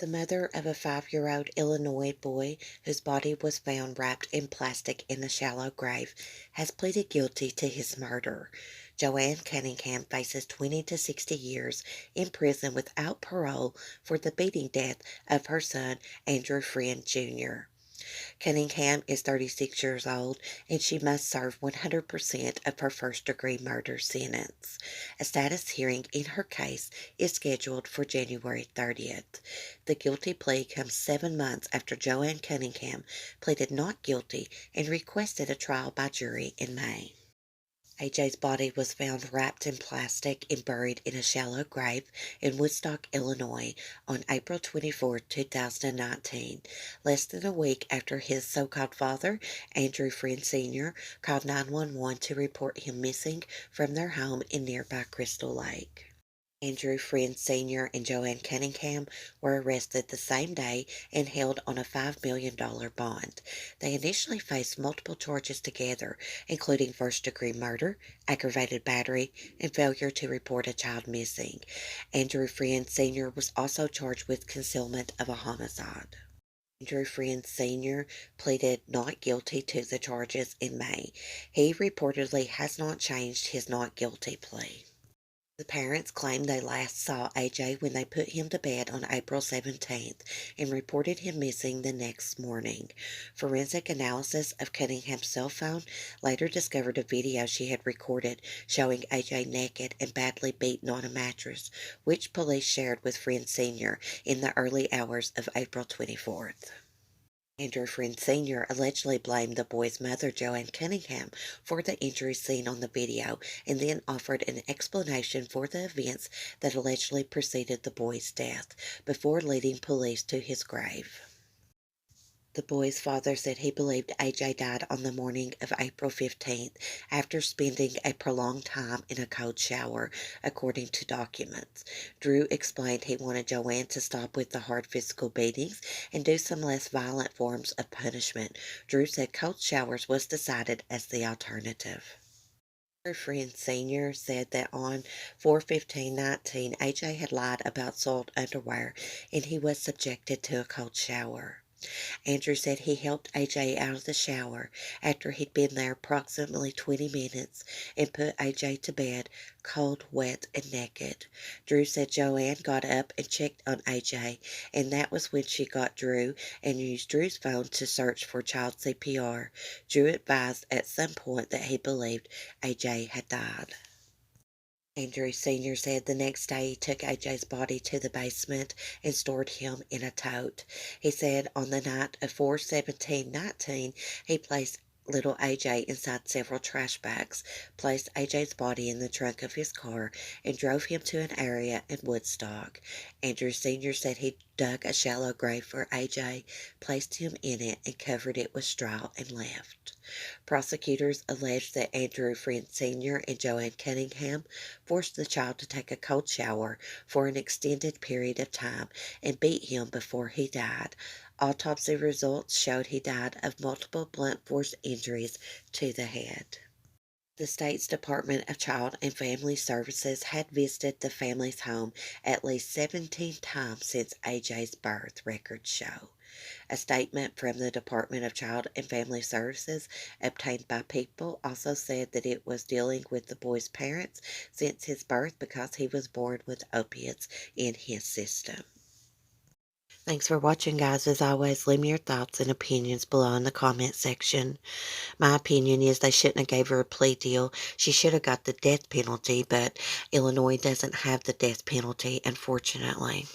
The mother of a 5-year-old Illinois boy whose body was found wrapped in plastic in a shallow grave has pleaded guilty to his murder. Joanne Cunningham faces 20 to 60 years in prison without parole for the beating death of her son, Andrew Friend Jr. Cunningham is 36 years old and she must serve 100% of her first-degree murder sentence. A status hearing in her case is scheduled for January 30th. The guilty plea comes 7 months after Joanne Cunningham pleaded not guilty and requested a trial by jury in May. AJ's body was found wrapped in plastic and buried in a shallow grave in Woodstock, Illinois on April 24, 2019, less than a week after his so-called father, Andrew Friend Sr., called 911 to report him missing from their home in nearby Crystal Lake. Andrew Friend Sr. and Joanne Cunningham were arrested the same day and held on a $5 million bond. They initially faced multiple charges together, including first-degree murder, aggravated battery, and failure to report a child missing. Andrew Friend Sr. was also charged with concealment of a homicide. Andrew Friend Sr. pleaded not guilty to the charges in May. He reportedly has not changed his not guilty plea. The parents claim they last saw AJ when they put him to bed on April 17th and reported him missing the next morning. Forensic analysis of Cunningham's cell phone later discovered a video she had recorded showing AJ naked and badly beaten on a mattress, which police shared with Friend Sr. in the early hours of April 24th. Andrew Friend Sr. allegedly blamed the boy's mother, Joanne Cunningham, for the injuries seen on the video and then offered an explanation for the events that allegedly preceded the boy's death before leading police to his grave. The boy's father said he believed AJ died on the morning of April 15th after spending a prolonged time in a cold shower, according to documents. Drew explained he wanted Joanne to stop with the hard physical beatings and do some less violent forms of punishment. Drew said cold showers was decided as the alternative. Her friend Sr. said that on 4/15/19, AJ had lied about soiled underwear and he was subjected to a cold shower. Andrew said he helped AJ out of the shower after he'd been there approximately 20 minutes and put AJ to bed, cold, wet, and naked. Drew said Joanne got up and checked on AJ, and that was when she got Drew and used Drew's phone to search for child CPR. Drew advised at some point that he believed AJ had died. Andrew Sr. said the next day he took AJ's body to the basement and stored him in a tote. He said on the night of 4/17/19, he placed little AJ inside several trash bags, placed AJ's body in the trunk of his car, and drove him to an area in Woodstock. Andrew Sr. said he dug a shallow grave for AJ, placed him in it, and covered it with straw and left. Prosecutors alleged that Andrew Friend Sr. and Joanne Cunningham forced the child to take a cold shower for an extended period of time and beat him before he died. Autopsy results showed he died of multiple blunt force injuries to the head. The state's Department of Child and Family Services had visited the family's home at least 17 times since AJ's birth, records show. A statement from the Department of Child and Family Services obtained by People also said that it was dealing with the boy's parents since his birth because he was born with opiates in his system. Thanks for watching, guys. As always, leave me your thoughts and opinions below in the comment section. My opinion is they shouldn't have gave her a plea deal. She should have got the death penalty, but Illinois doesn't have the death penalty, unfortunately.